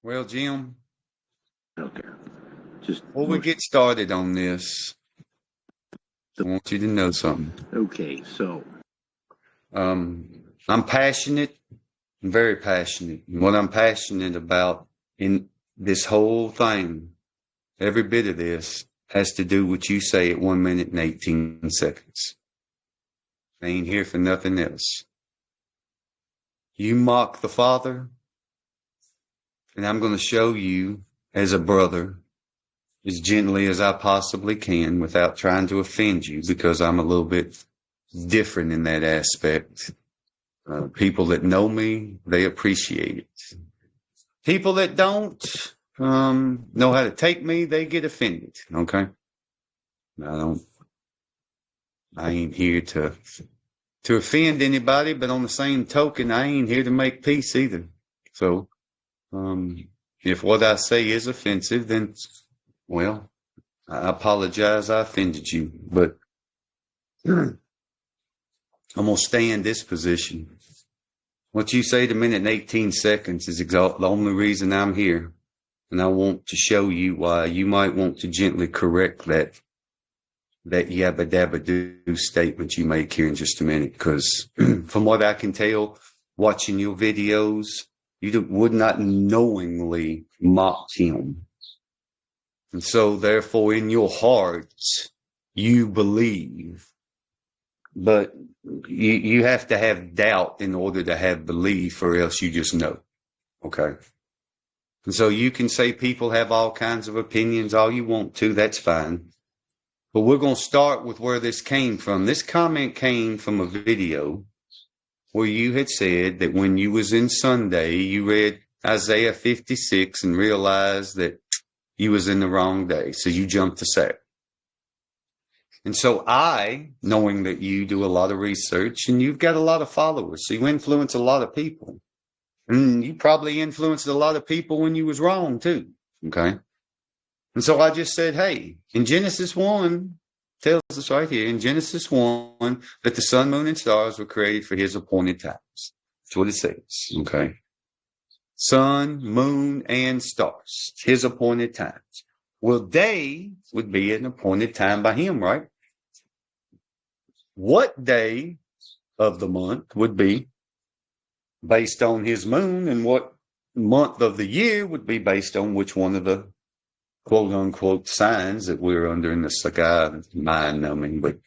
Well, Jim, Okay. Just before we get started on this, I want you to know something. okay. So I'm passionate, I'm very passionate. And what I'm passionate about in this whole thing, every bit of this, has to do with what you say at 1 minute and 18 seconds. I ain't here for nothing else. You mock the Father, and I'm going to show you as a brother, as gently as I possibly can, without trying to offend you, because I'm a little bit different in that aspect. People that know me, they appreciate it. People that don't know how to take me, they get offended. Okay, I ain't here to offend anybody, but on the same token, I ain't here to make peace either. So, if what I say is offensive, then, well, I apologize I offended you, but I'm going to stay in this position. What you say to minute and 18 seconds is the only reason I'm here. And I want to show you why you might want to gently correct that yabba dabba do statement you make here in just a minute. Because from what I can tell, watching your videos, you would not knowingly mock him. And so therefore in your heart, you believe. But you have to have doubt in order to have belief, or else you just know. Okay. And so you can say people have all kinds of opinions, all you want to, that's fine. But we're going to start with where this came from. This comment came from a video where you had said that when you was in Sunday, you read Isaiah 56 and realized that you was in the wrong day. So you jumped to Saturday. And so I, knowing that you do a lot of research and you've got a lot of followers, so you influence a lot of people. And you probably influenced a lot of people when you was wrong too. Okay. And so I just said, hey, in Genesis 1, tells us right here in Genesis 1 that the sun, moon, and stars were created for his appointed times. That's what it says. Okay. Sun, moon, and stars, his appointed times. Well, day would be an appointed time by him, right? What day of the month would be based on his moon, and what month of the year would be based on which one of the quote unquote signs that we're under in the sky, mind numbing. But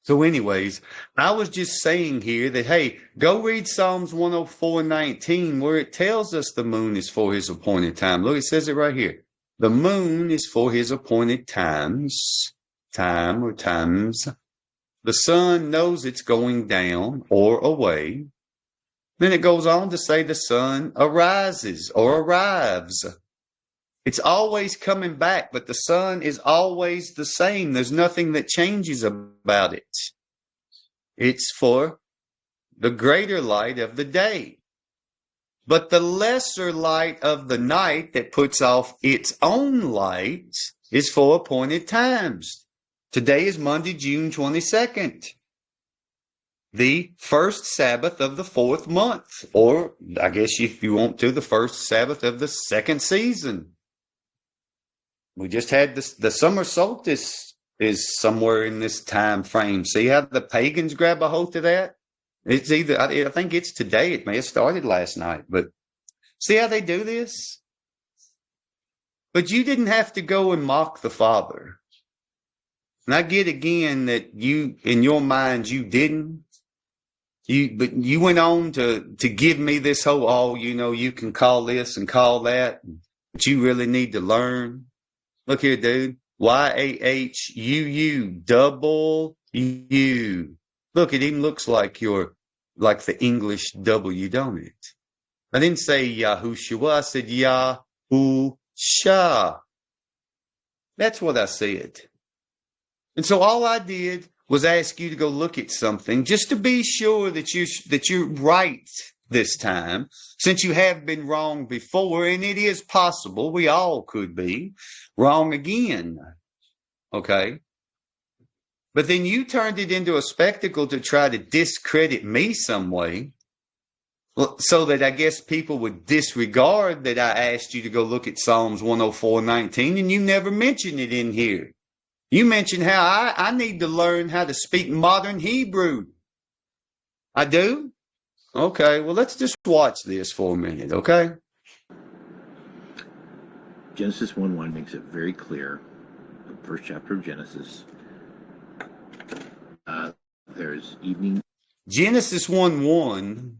so anyways, I was just saying here that, hey, go read Psalms 104:19, where it tells us the moon is for his appointed time. Look, it says it right here. The moon is for his appointed times. The sun knows it's going down or away. Then it goes on to say the sun arises or arrives. It's always coming back, but the sun is always the same. There's nothing that changes about it. It's for the greater light of the day. But the lesser light of the night that puts off its own light is for appointed times. Today is Monday, June 22nd, the first Sabbath of the fourth month, or I guess if you want to, the first Sabbath of the second season. We just had the summer solstice is somewhere in this time frame. See how the pagans grab a hold of that? It's either, I think it's today. It may have started last night, but see how they do this? But you didn't have to go and mock the Father. And I get again that you, in your mind, you didn't. But you went on to give me this whole, you can call this and call that, but you really need to learn. Look here, dude. YAHUU, double U. Look, it even looks like like the English W, don't it? I didn't say Yahushua, I said Yahusha. That's what I said. And so all I did was ask you to go look at something just to be sure that you're right this time, since you have been wrong before, and it is possible we all could be wrong again. Okay? But then you turned it into a spectacle to try to discredit me some way. Well, so that I guess people would disregard that I asked you to go look at Psalms 104:19, and you never mention it in here. You mentioned how I need to learn how to speak modern Hebrew. I do? Okay, well, let's just watch this for a minute, okay? Genesis 1:1 makes it very clear, the first chapter of Genesis, there's evening. Genesis 1:1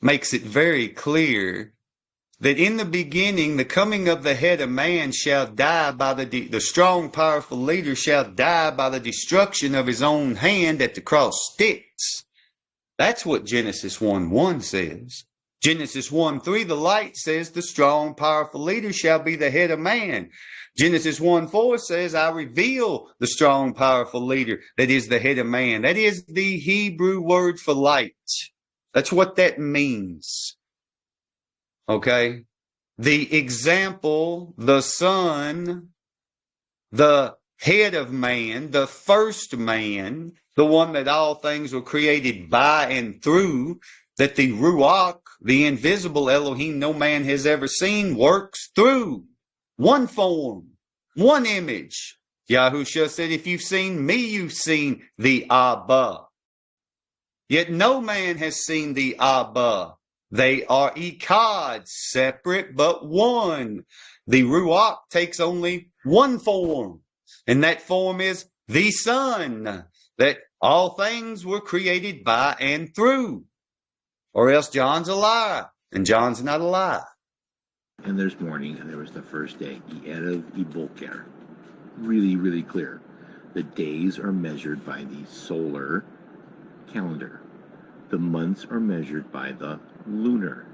makes it very clear that in the beginning, the coming of the head of man shall die by the strong, powerful leader shall die by the destruction of his own hand at the cross sticks. That's what Genesis 1:1 says. Genesis 1:3, the light says the strong, powerful leader shall be the head of man. Genesis 1:4 says, I reveal the strong, powerful leader that is the head of man. That is the Hebrew word for light. That's what that means. Okay? The example, the sun, the head of man, the first man, the one that all things were created by and through, that the Ruach, the invisible Elohim no man has ever seen, works through one form, one image. Yahushua said, if you've seen me, you've seen the Abba. Yet no man has seen the Abba. They are echad, separate but one. The Ruach takes only one form, and that form is the Son, that all things were created by and through. Or else John's a liar, and John's not a liar. And there's morning, and there was the first day, Erev Iboker. Really, really clear. The days are measured by the solar calendar. The months are measured by the lunar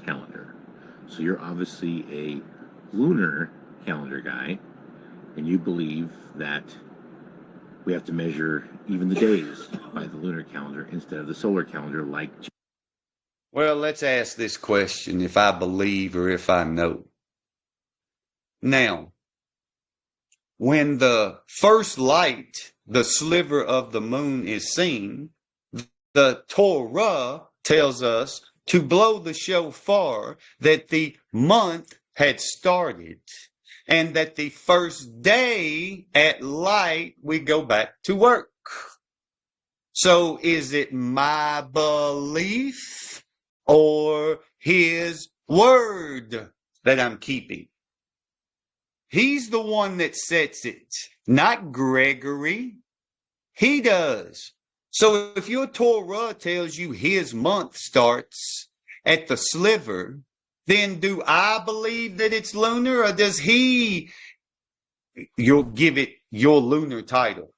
calendar. So you're obviously a lunar calendar guy, and you believe that we have to measure even the days by the lunar calendar instead of the solar calendar like. Well, let's ask this question, if I believe or if I know. Now, when the first light, the sliver of the moon, is seen, the Torah tells us to blow the shofar that the month had started, and that the first day at light we go back to work. So is it my belief or his word that I'm keeping? He's the one that sets it, not Gregory. He does. So if your Torah tells you his month starts at the sliver, then do I believe that it's lunar, or does you'll give it your lunar title?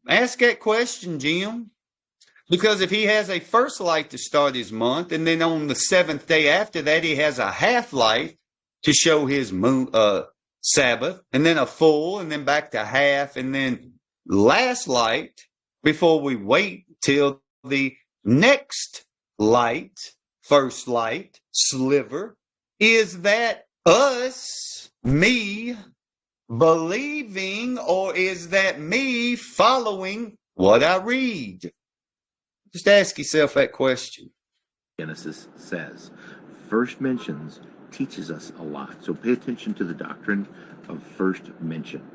Ask that question, Jim. Because if he has a first light to start his month, and then on the seventh day after that, he has a half light to show his moon, Sabbath, and then a full, and then back to half, and then last light before we wait till the next light, first light, sliver. Is that us, me, believing, or is that me following what I read? Just ask yourself that question. Genesis says. First mentions teaches us a lot. So pay attention to the doctrine of first mention.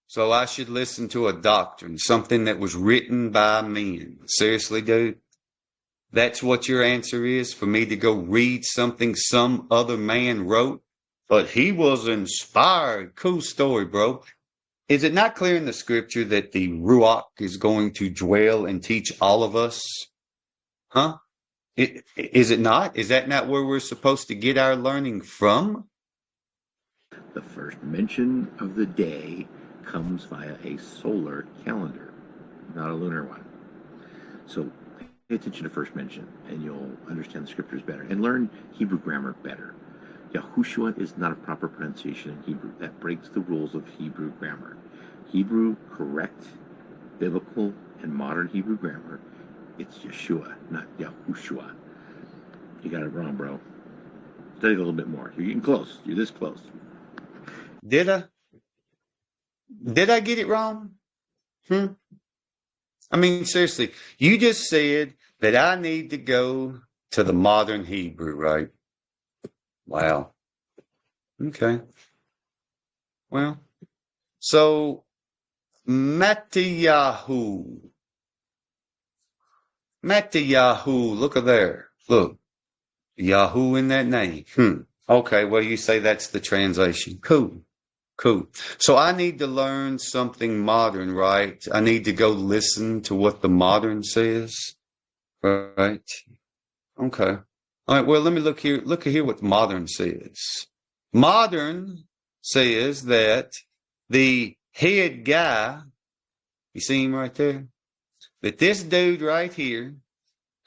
So I should listen to a doctrine, something that was written by men. Seriously, dude? That's what your answer is, for me to go read something some other man wrote? But he was inspired. Cool story, bro. Is it not clear in the scripture that the Ruach is going to dwell and teach all of us? Huh? Is it not? Is that not where we're supposed to get our learning from? The first mention of the day comes via a solar calendar, not a lunar one. So pay attention to first mention, and you'll understand the scriptures better and learn Hebrew grammar better. Yahushua is not a proper pronunciation in Hebrew. That breaks the rules of Hebrew grammar. Hebrew, correct, biblical, and modern Hebrew grammar, it's Yeshua, not Yahushua. You got it wrong, bro. Study a little bit more. You're getting close. You're this close. Did I? Did I get it wrong? I mean, seriously, you just said that I need to go to the modern Hebrew, right? Wow. Okay. Well, so Mattiyahu. Mattiyahu, look at there. Look, Yahoo in that name. Okay, well, you say that's the translation. Cool. Cool. So I need to learn something modern, right? I need to go listen to what the modern says, right? Okay. All right, well, let me look here. Look here what modern says. Modern says that the head guy, you see him right there? That this dude right here,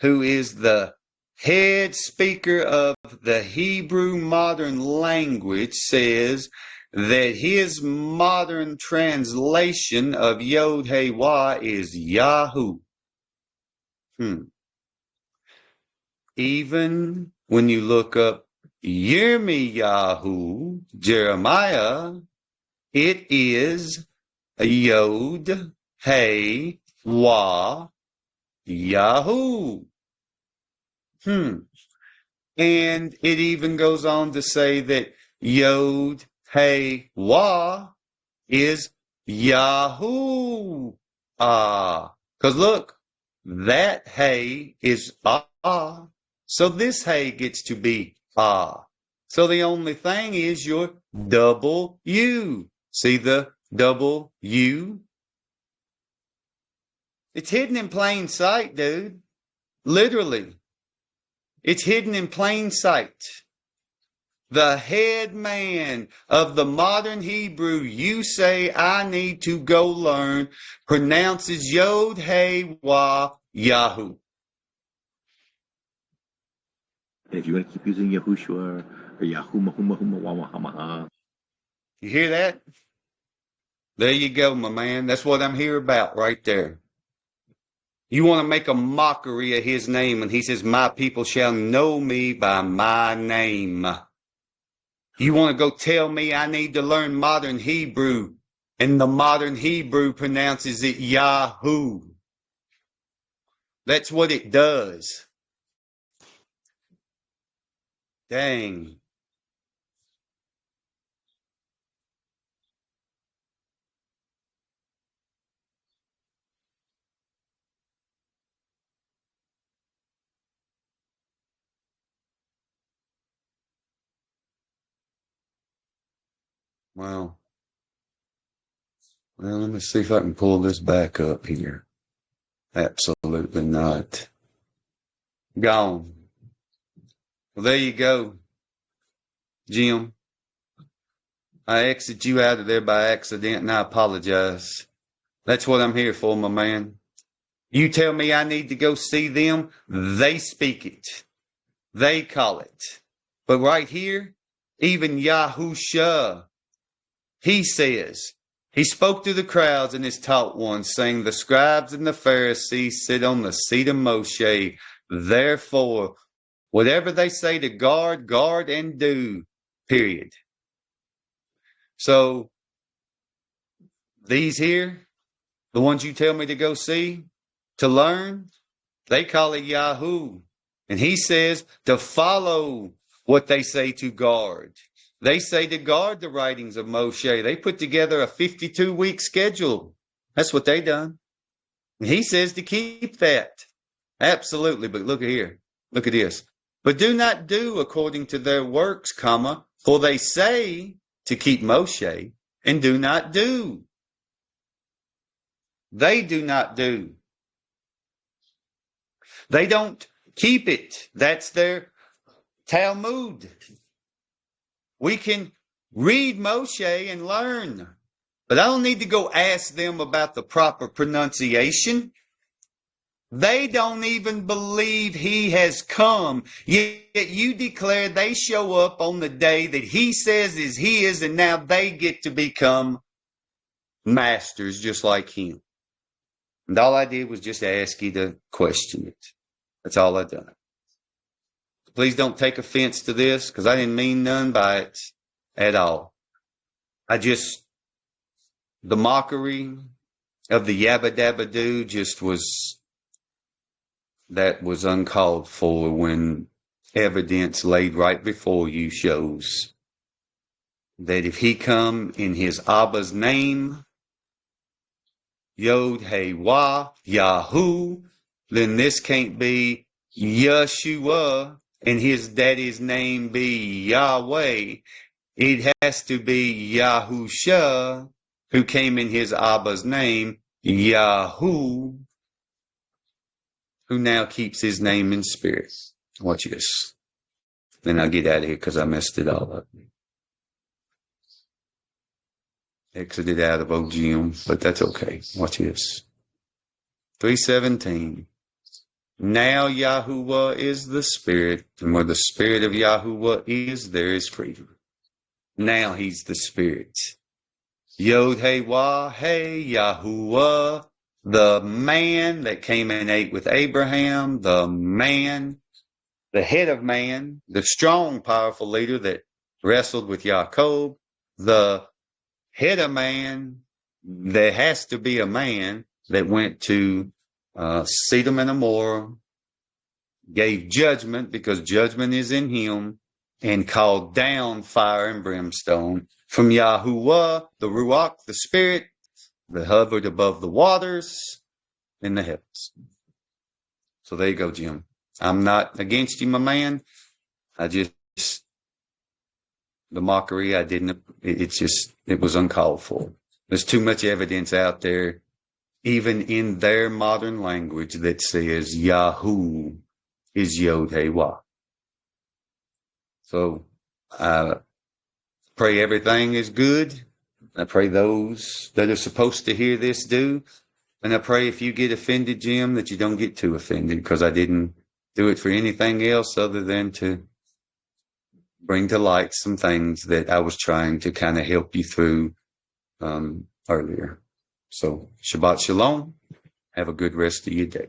who is the head speaker of the Hebrew modern language, says that his modern translation of Yod Hey Wah is Yahoo. Even when you look up Yirmiyahu, Jeremiah, it is Yod Hey Wah Yahoo. And it even goes on to say that Yod Hey Wah is Yahoo. Because look, that Hey is Ah. So this Hey gets to be Ah. So the only thing is your double U. See the double U? It's hidden in plain sight, dude. Literally. It's hidden in plain sight. The head man of the modern Hebrew, you say I need to go learn, pronounces Yod Hey Wah Yahoo. And if you want to keep using Yahushua or Yahuma Huma Huma Wama Hamaha, You hear that? There you go, my man. That's what I'm here about right there. You want to make a mockery of his name when he says, my people shall know me by my name. You want to go tell me I need to learn modern Hebrew, and the modern Hebrew pronounces it Yahoo. That's what it does. Dang. Well, let me see if I can pull this back up here. Absolutely not. Gone. Well, there you go, Jim. I exited you out of there by accident, and I apologize. That's what I'm here for, my man. You tell me I need to go see them, they speak it. They call it. But right here, even Yahusha, he says, he spoke to the crowds and his taught ones, saying, the scribes and the Pharisees sit on the seat of Moshe. Therefore, whatever they say to guard, guard and do, period. So, these here, the ones you tell me to go see, to learn, they call it Yahoo. And he says to follow what they say to guard. They say to guard the writings of Moshe. They put together a 52-week schedule. That's what they done. And he says to keep that. Absolutely. But look at here. Look at this. But do not do according to their works, comma, for they say to keep Moshe and do not do. They do not do. They don't keep it. That's their Talmud. We can read Moshe and learn, but I don't need to go ask them about the proper pronunciation. They don't even believe he has come, yet you declare they show up on the day that he says is his, and now they get to become masters just like him. And all I did was just ask you to question it. That's all I done. Please don't take offense to this, because I didn't mean none by it at all. The mockery of the yabba dabba doo just was that was uncalled for when evidence laid right before you shows that if he come in his Abba's name, Yod He Wah, Yahoo, then this can't be Yeshua and his daddy's name be Yahweh. It has to be Yahusha, who came in his Abba's name, Yahoo, who now keeps his name in spirit. Watch this. Then I'll get out of here because I messed it all up. Exited out of OGM, but that's okay. Watch this. 3:17. Now Yahuwah is the Spirit, and where the Spirit of Yahuwah is, there is freedom. Now he's the Spirit. Yod He Wah He Yahuwah, the man that came and ate with Abraham, the man, the head of man, the strong, powerful leader that wrestled with Jacob, the head of man. There has to be a man that went to Sodom and Gomorrah, gave judgment because judgment is in him, and called down fire and brimstone from Yahuwah, the Ruach, the Spirit, that hovered above the waters in the heavens. So there you go, Jim. I'm not against you, my man. The mockery, I didn't, it was uncalled for. There's too much evidence out there, even in their modern language, that says Yahoo is Yod He Wah. So I pray everything is good. I pray those that are supposed to hear this do. And I pray if you get offended, Jim, that you don't get too offended, because I didn't do it for anything else other than to bring to light some things that I was trying to kind of help you through earlier. So Shabbat Shalom. Have a good rest of your day.